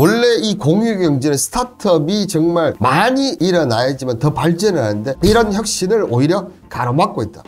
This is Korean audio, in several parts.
원래 이 공유경제는 스타트업이 정말 많이 일어나야지만 더 발전을 하는데 이런 혁신을 오히려 가로막고 있다.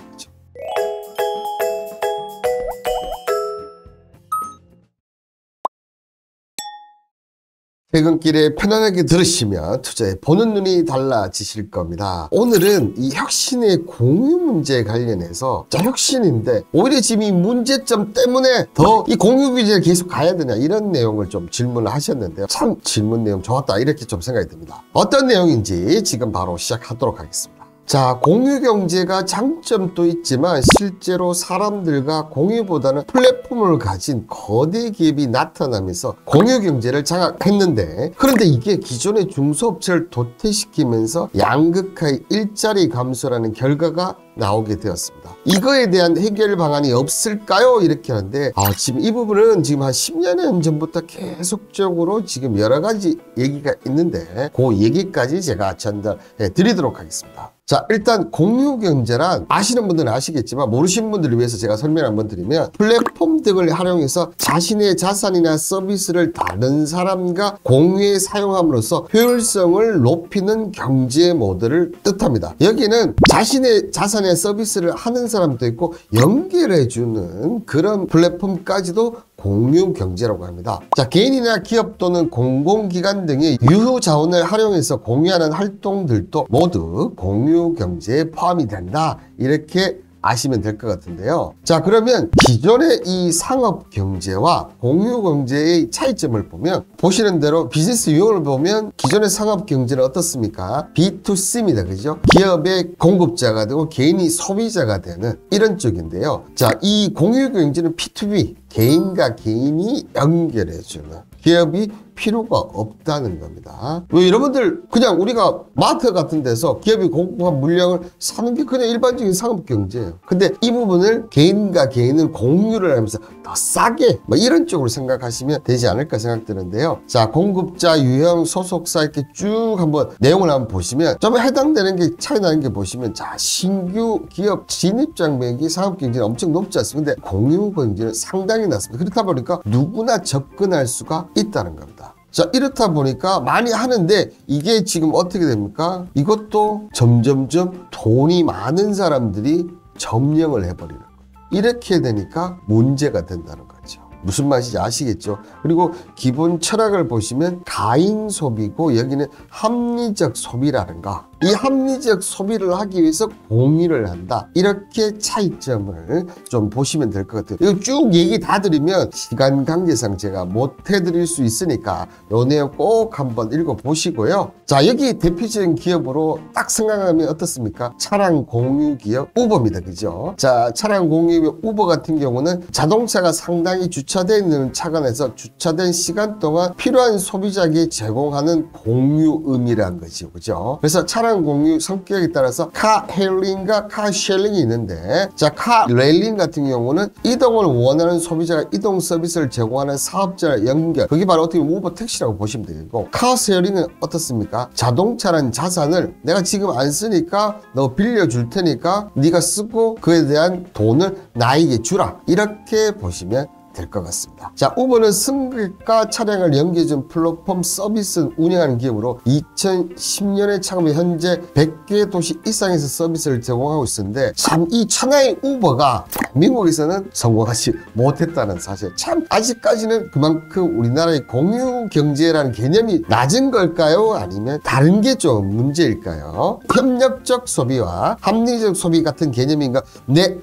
퇴근길에 편안하게 들으시면 투자에 보는 눈이 달라지실 겁니다. 오늘은 이 혁신의 공유 문제에 관련해서 혁신인데 오히려 지금 이 문제점 때문에 더 이 공유 규제를 계속 가야 되냐 이런 내용을 좀 질문을 하셨는데요. 참 질문 내용 좋았다 이렇게 좀 생각이 듭니다. 어떤 내용인지 지금 바로 시작하도록 하겠습니다. 자, 공유경제가 장점도 있지만 실제로 사람들과 공유보다는 플랫폼을 가진 거대 기업이 나타나면서 공유경제를 장악했는데, 그런데 이게 기존의 중소업체를 도태시키면서 양극화의 일자리 감소라는 결과가 나오게 되었습니다. 이거에 대한 해결 방안이 없을까요? 이렇게 하는데 지금 이 부분은 지금 한 10년 전부터 계속적으로 지금 여러 가지 얘기가 있는데 그 얘기까지 제가 전달해 드리도록 하겠습니다. 자, 일단 공유경제란 아시는 분들은 아시겠지만 모르시는 분들을 위해서 제가 설명 한번 드리면 플랫폼 등을 활용해서 자신의 자산이나 서비스를 다른 사람과 공유에 사용함으로써 효율성을 높이는 경제 모델을 뜻합니다. 여기는 자신의 자산의 서비스를 하는 사람도 있고 연결해주는 그런 플랫폼까지도 공유 경제라고 합니다. 자, 개인이나 기업 또는 공공기관 등의 유휴 자원을 활용해서 공유하는 활동들도 모두 공유 경제에 포함이 된다. 이렇게 아시면 될 것 같은데요. 자, 그러면 기존의 이 상업 경제와 공유 경제의 차이점을 보면 보시는 대로 비즈니스 유형을 보면 기존의 상업 경제는 어떻습니까? B2C입니다. 그죠? 기업의 공급자가 되고 개인이 소비자가 되는 이런 쪽인데요. 자, 이 공유 경제는 P2B, 개인과 개인이 연결해주는 기업이 필요가 없다는 겁니다. 왜 여러분들 그냥 우리가 마트 같은 데서 기업이 공급한 물량을 사는 게 그냥 일반적인 상업 경제예요. 근데 이 부분을 개인과 개인은 공유를 하면서 더 싸게 이런 쪽으로 생각하시면 되지 않을까 생각드는데요. 자, 공급자, 유형, 소속사 이렇게 쭉 한번 내용을 한번 보시면 좀 해당되는 게 차이 나는 게 보시면 자, 신규 기업 진입 장벽이 상업 경제는 엄청 높지 않습니다. 근데 공유 경제는 상당히 낮습니다. 그렇다 보니까 누구나 접근할 수가 있다는 겁니다. 자, 이렇다 보니까 많이 하는데 이게 지금 어떻게 됩니까? 이것도 점점점 돈이 많은 사람들이 점령을 해버리는 거예요. 이렇게 되니까 문제가 된다는 거죠. 무슨 말인지 아시겠죠? 그리고 기본 철학을 보시면 가인 소비고 여기는 합리적 소비라든가 이 합리적 소비를 하기 위해서 공유를 한다. 이렇게 차이점을 좀 보시면 될 것 같아요. 이거 쭉 얘기 다 드리면 시간 관계상 제가 못 해드릴 수 있으니까 요 내용 꼭 한번 읽어보시고요. 자, 여기 대표적인 기업으로 딱 생각하면 어떻습니까? 차량 공유 기업 우버입니다. 그죠? 자, 차량 공유 기업 우버 같은 경우는 자동차가 상당히 주차되어 있는 차가 내서 주차된 시간 동안 필요한 소비자에게 제공하는 공유음이라는 거죠. 그죠? 그래서 차량 공유 성격에 따라서 카 헤일링과 카 쉐어링이 있는데, 자, 카 레일링 같은 경우는 이동을 원하는 소비자가 이동 서비스를 제공하는 사업자를 연결, 그게 바로 어떻게 보면 우버 택시라고 보시면 되고, 카 쉐어링은 어떻습니까? 자동차라는 자산을 내가 지금 안 쓰니까 너 빌려줄 테니까 네가 쓰고 그에 대한 돈을 나에게 주라, 이렇게 보시면 될 것 같습니다. 자, 우버는 승객과 차량을 연계해준 플랫폼 서비스 운영하는 기업으로 2010년에 창업해 현재 100개 도시 이상에서 서비스를 제공하고 있었는데, 참 이 천하의 우버가 미국에서는 성공하지 못했다는 사실, 참 아직까지는 그만큼 우리나라의 공유 경제라는 개념이 낮은 걸까요? 아니면 다른 게 좀 문제일까요? 협력적 소비와 합리적 소비 같은 개념인가? 네,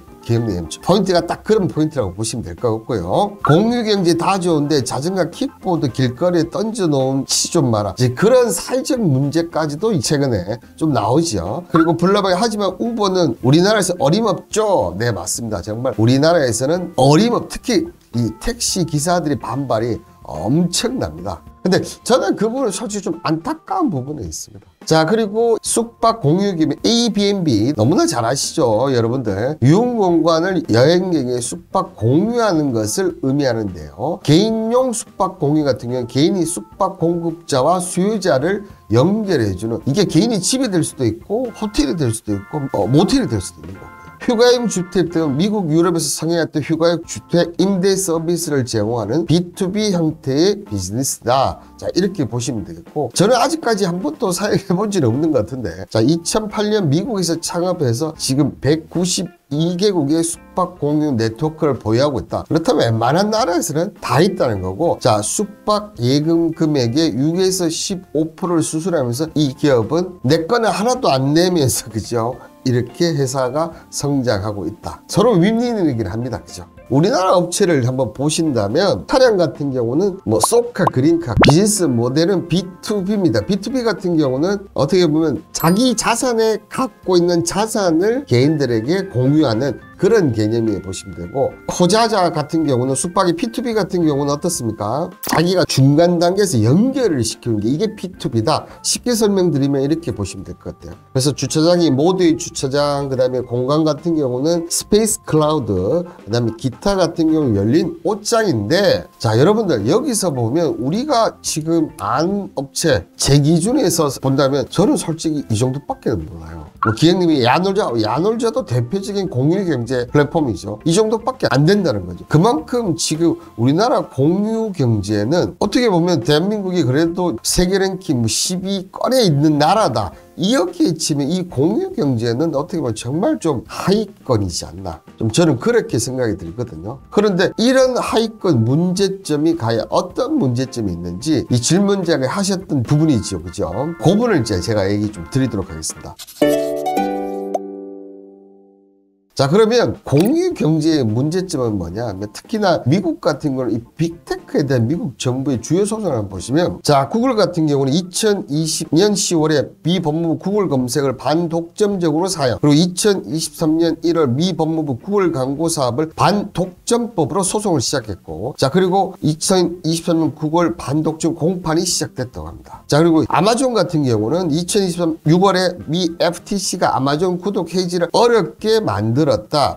포인트가 딱 그런 포인트라고 보시면 될 것 같고요. 공유경제 다 좋은데 자전거 킥보드 길거리에 던져놓은 치 좀 마라, 이제 그런 사회적 문제까지도 최근에 좀 나오죠. 그리고 불나방이 하지만 우버는 우리나라에서 어림없죠. 네, 맞습니다. 정말 우리나라에서는 특히 이 택시 기사들의 반발이 엄청납니다. 근데 저는 그 부분은 솔직히 좀 안타까운 부분이 있습니다. 자, 그리고 숙박 공유기업 Airbnb 너무나 잘 아시죠, 여러분들. 유흥공간을 여행객의 숙박 공유하는 것을 의미하는데요. 개인용 숙박 공유 같은 경우는 개인이 숙박 공급자와 수요자를 연결해주는, 이게 개인이 집이 될 수도 있고 호텔이 될 수도 있고 모텔이 될 수도 있는 거고요. 휴가용 주택 등 미국, 유럽에서 상행했던 휴가용 주택 임대 서비스를 제공하는 B2B 형태의 비즈니스다. 자, 이렇게 보시면 되겠고, 저는 아직까지 한 번도 사용해 본 적은 없는 것 같은데, 자, 2008년 미국에서 창업해서 지금 192개국의 숙박 공유 네트워크를 보유하고 있다. 그렇다면 웬만한 나라에서는 다 있다는 거고, 자, 숙박 예금 금액의 6에서 15%를 수술하면서 이 기업은 내 거는 하나도 안 내면서, 그죠? 이렇게 회사가 성장하고 있다. 서로 윈윈이긴 합니다. 그죠? 우리나라 업체를 한번 보신다면 차량 같은 경우는 뭐 쏘카, 그린카, 비즈니스 모델은 B2B입니다. B2B 같은 경우는 어떻게 보면 자기 자산에 갖고 있는 자산을 개인들에게 공유하는 그런 개념이 보시면 되고, 코자자 같은 경우는 숙박이 P2B 같은 경우는 어떻습니까? 자기가 중간 단계에서 연결을 시키는 게 이게 P2B다. 쉽게 설명드리면 이렇게 보시면 될 것 같아요. 그래서 주차장이 모두의 주차장, 그 다음에 공간 같은 경우는 스페이스 클라우드, 그 다음에 기타 같은 경우 열린 옷장인데, 자, 여러분들 여기서 보면 우리가 지금 안 업체 제 기준에서 본다면 저는 솔직히 이 정도밖에 몰라요. 뭐 기행님이 야놀자도 대표적인 공유 경제 플랫폼이죠. 이 정도밖에 안 된다는 거죠. 그만큼 지금 우리나라 공유 경제는 어떻게 보면 대한민국이 그래도 세계 랭킹 10위권에 있는 나라다. 이렇게 치면 이 공유 경제는 어떻게 보면 정말 좀 하위권이지 않나. 좀 저는 그렇게 생각이 들거든요. 그런데 이런 하위권 문제점이 과연 어떤 문제점이 있는지 이 질문자가 하셨던 부분이죠. 그죠? 그 부분을 이제 제가 얘기 좀 드리도록 하겠습니다. 자, 그러면 공유 경제의 문제점은 뭐냐 하면, 특히나 미국 같은 경우는 이 빅테크에 대한 미국 정부의 주요 소송을 한번 보시면, 자, 구글 같은 경우는 2020년 10월에 미 법무부 구글 검색을 반독점적으로 사용, 그리고 2023년 1월 미 법무부 구글 광고 사업을 반독점법으로 소송을 시작했고, 자, 그리고 2023년 구글 반독점 공판이 시작됐다고 합니다. 자, 그리고 아마존 같은 경우는 2023 6월에 미 FTC가 아마존 구독 해지를 어렵게 만들었다.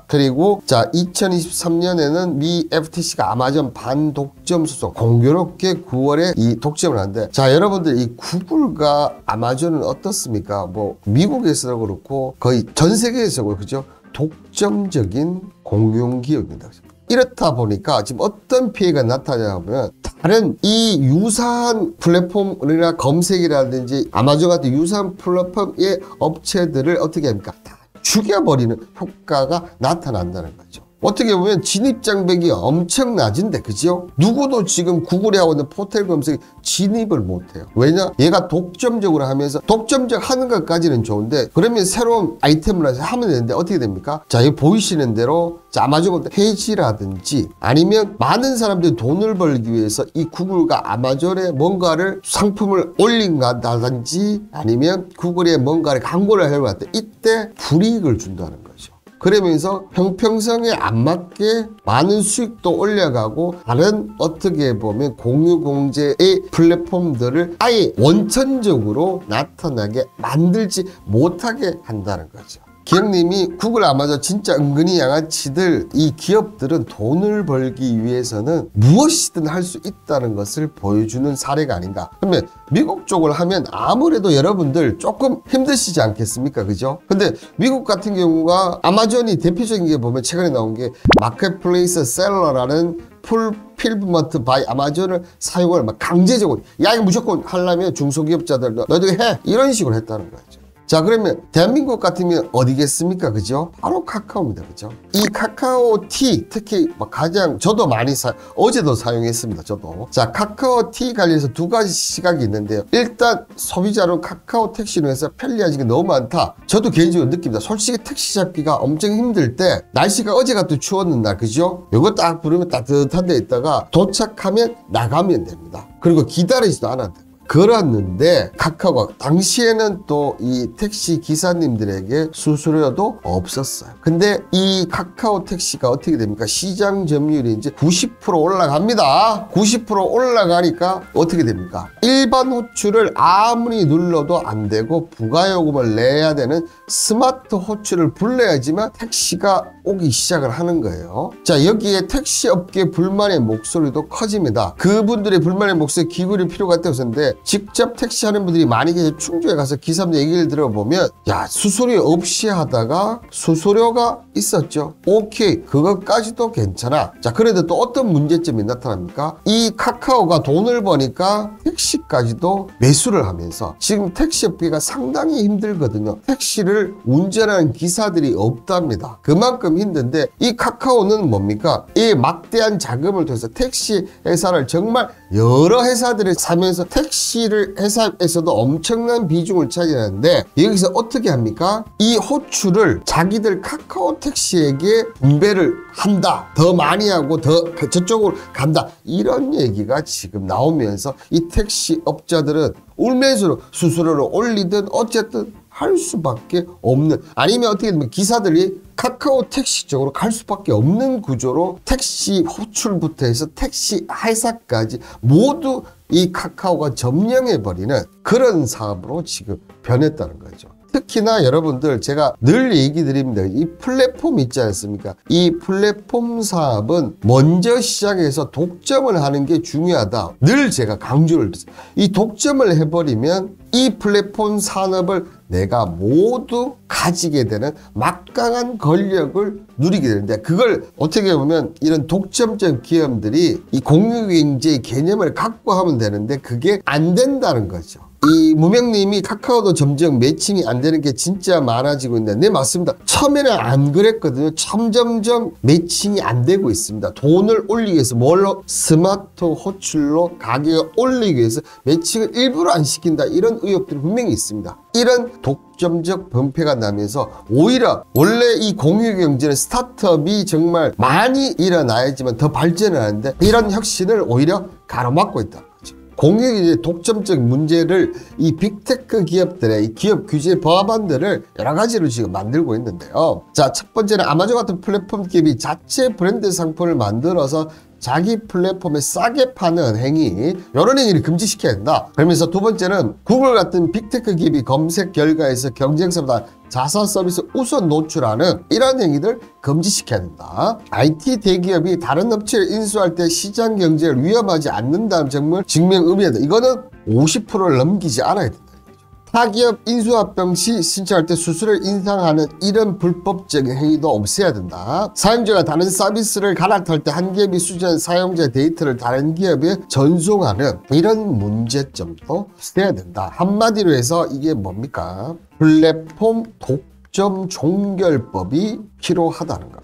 그리고 자, 2023년에는 미 FTC가 아마존 반독점 소송 공교롭게 9월에 이 독점을 하는데, 자, 여러분들 이 구글과 아마존은 어떻습니까? 뭐 미국에서도 그렇고 거의 전 세계에서 그렇죠? 독점적인 공용 기업입니다. 이렇다 보니까 지금 어떤 피해가 나타나냐면, 다른 이 유사한 플랫폼이나 검색이라든지 아마존 같은 유사한 플랫폼의 업체들을 어떻게 합니까? 다 죽여버리는 효과가 나타난다는 거죠. 어떻게 보면 진입장벽이 엄청 낮은데, 그죠? 누구도 지금 구글에 하고 있는 포털 검색에 진입을 못해요. 왜냐? 얘가 독점적으로 하면서, 독점적 하는 것까지는 좋은데, 그러면 새로운 아이템을 하면 되는데 어떻게 됩니까? 자, 여기 보이시는 대로, 자, 아마존 페이지라든지 아니면 많은 사람들이 돈을 벌기 위해서 이 구글과 아마존에 뭔가를 상품을 올린다든지 아니면 구글에 뭔가를 광고를 하려고 할 때 이때 불이익을 준다는 거죠. 그러면서 형평성에 안 맞게 많은 수익도 올려가고 다른 어떻게 보면 공유경제의 플랫폼들을 아예 원천적으로 나타나게 만들지 못하게 한다는 거죠. 기영님이 구글, 아마존 진짜 은근히 양아치들, 이 기업들은 돈을 벌기 위해서는 무엇이든 할 수 있다는 것을 보여주는 사례가 아닌가. 그러면 미국 쪽을 하면 아무래도 여러분들 조금 힘드시지 않겠습니까? 그죠? 근데 미국 같은 경우가 아마존이 대표적인 게 보면 최근에 나온 게 마켓플레이스 셀러라는 풀필드먼트 바이 아마존을 사용을 막 강제적으로, 야, 이거 무조건 하려면 중소기업자들 너희들 해, 이런 식으로 했다는 거죠. 자, 그러면 대한민국 같으면 어디겠습니까? 그죠? 바로 카카오입니다. 그죠? 이 카카오티, 특히 가장 저도 많이 어제도 사용했습니다. 저도. 자, 카카오티 관련해서 두 가지 시각이 있는데요. 일단 소비자로 카카오 택시로 해서 편리해진 게 너무 많다. 저도 개인적으로 느낍니다. 솔직히 택시 잡기가 엄청 힘들 때, 날씨가 어제 같은 추웠는 날, 그죠? 요거 딱 부르면 따뜻한 데 있다가 도착하면 나가면 됩니다. 그리고 기다리지도 않아도 돼요. 그랬는데 카카오가 당시에는 또 이 택시 기사님들에게 수수료도 없었어요. 근데 이 카카오 택시가 어떻게 됩니까? 시장 점유율이 이제 90% 올라갑니다. 90% 올라가니까 어떻게 됩니까? 일반 호출을 아무리 눌러도 안 되고 부가요금을 내야 되는 스마트 호출을 불러야지만 택시가 오기 시작을 하는 거예요. 자, 여기에 택시업계 불만의 목소리도 커집니다. 그분들의 불만의 목소리 기울일 필요가 있다고 했는데, 직접 택시 하는 분들이 많이 계세요. 충주에 가서 기사분들 얘기를 들어보면 야, 수수료 없이 하다가 수수료가 있었죠. 오케이, 그것까지도 괜찮아. 자, 그런데 또 어떤 문제점이 나타납니까? 이 카카오가 돈을 버니까 택시까지도 매수를 하면서 지금 택시업계가 상당히 힘들거든요. 택시를 운전하는 기사들이 없답니다. 그만큼 힘든데 이 카카오는 뭡니까? 이 막대한 자금을 통해서 택시 회사를 정말 여러 회사들을 사면서 택시를 회사에서도 엄청난 비중을 차지하는데 여기서 어떻게 합니까? 이 호출을 자기들 카카오 택시에게 분배를 한다. 더 많이 하고 더 저쪽으로 간다. 이런 얘기가 지금 나오면서 이 택시 업자들은 울면서 수수료를 올리든 어쨌든 할 수밖에 없는, 아니면 어떻게 되면 기사들이 카카오 택시 쪽으로 갈 수밖에 없는 구조로 택시 호출부터 해서 택시 회사까지 모두 이 카카오가 점령해버리는 그런 사업으로 지금 변했다는 거죠. 특히나 여러분들 제가 늘 얘기 드립니다. 이 플랫폼 있지 않습니까? 이 플랫폼 사업은 먼저 시작해서 독점을 하는 게 중요하다. 늘 제가 강조를 드렸어요. 이 독점을 해버리면 이 플랫폼 산업을 내가 모두 가지게 되는 막강한 권력을 누리게 되는데 그걸 어떻게 보면 이런 독점적 기업들이 이 공유경제의 개념을 갖고 하면 되는데 그게 안 된다는 거죠. 이 무명님이 카카오도 점점 매칭이 안 되는 게 진짜 많아지고 있는데 네, 맞습니다. 처음에는 안 그랬거든요. 점점점 매칭이 안 되고 있습니다. 돈을 올리기 위해서 뭘로? 스마트 호출로 가격을 올리기 위해서 매칭을 일부러 안 시킨다. 이런 의혹들이 분명히 있습니다. 이런 독점적 분폐가 나면서 오히려 원래 이 공유경제는 스타트업이 정말 많이 일어나야지만 더 발전을 하는데 이런 혁신을 오히려 가로막고 있다. 공유경제 독점적 문제를 이 빅테크 기업들의 이 기업 규제 법안들을 여러 가지로 지금 만들고 있는데요. 자, 첫 번째는 아마존 같은 플랫폼 기업이 자체 브랜드 상품을 만들어서 자기 플랫폼에 싸게 파는 행위, 이런 행위를 금지시켜야 된다. 그러면서 두 번째는 구글 같은 빅테크 기업이 검색 결과에서 경쟁사보다 자사 서비스 우선 노출하는 이런 행위들 금지시켜야 된다. IT 대기업이 다른 업체를 인수할 때 시장 경쟁을 위험하지 않는다는 점을 증명 의미한다. 이거는 50%를 넘기지 않아야 된다. 타기업 인수합병 시 신청할 때 수수료를 인상하는 이런 불법적인 행위도 없애야 된다. 사용자가 다른 서비스를 갈아탈 때 한 기업이 수집한 사용자 데이터를 다른 기업에 전송하는 이런 문제점도 없애야 된다. 한마디로 해서 이게 뭡니까? 플랫폼 독점 종결법이 필요하다는 겁니다.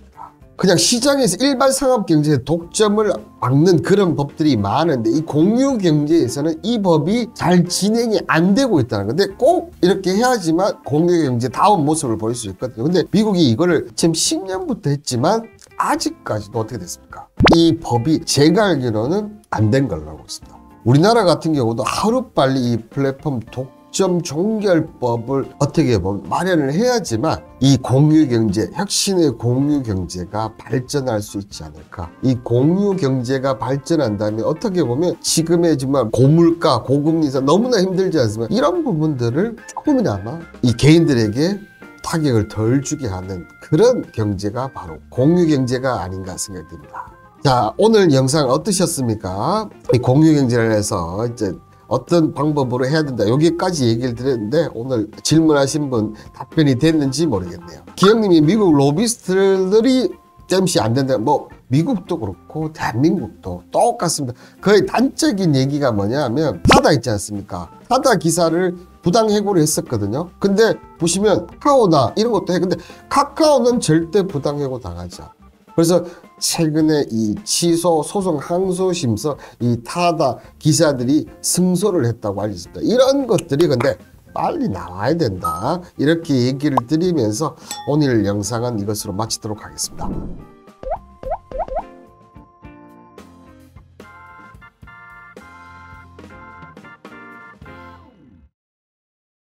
그냥 시장에서 일반 상업 경제에 독점을 막는 그런 법들이 많은데 이 공유 경제에서는 이 법이 잘 진행이 안 되고 있다는 건데 꼭 이렇게 해야지만 공유 경제 다운 모습을 보일 수 있거든요. 근데 미국이 이거를 지금 10년부터 했지만 아직까지도 어떻게 됐습니까? 이 법이 제가 알기로는 안 된 걸로 알고 있습니다. 우리나라 같은 경우도 하루빨리 이 플랫폼 독점 종결법을 어떻게 보면 마련을 해야지만 이 공유경제, 혁신의 공유경제가 발전할 수 있지 않을까. 이 공유경제가 발전한다면 어떻게 보면 지금의 정말 고물가, 고금리에서 너무나 힘들지 않습니까? 이런 부분들을 조금이나마 이 개인들에게 타격을 덜 주게 하는 그런 경제가 바로 공유경제가 아닌가 생각됩니다. 자, 오늘 영상 어떠셨습니까? 이 공유경제를 해서 이제 어떤 방법으로 해야 된다. 여기까지 얘기를 드렸는데 오늘 질문하신 분 답변이 됐는지 모르겠네요. 기영님이 미국 로비스트들이 땜시 안 된다. 뭐 미국도 그렇고 대한민국도 똑같습니다. 거의 단적인 얘기가 뭐냐면 타다 있지 않습니까? 타다 기사를 부당 해고를 했었거든요. 근데 보시면 카카오나 이런 것도 해. 근데 카카오는 절대 부당 해고 당하지 않아. 그래서 최근에 이 취소, 소송, 항소심서 이 타다 기사들이 승소를 했다고 알려졌습니다. 이런 것들이 근데 빨리 나와야 된다. 이렇게 얘기를 드리면서 오늘 영상은 이것으로 마치도록 하겠습니다.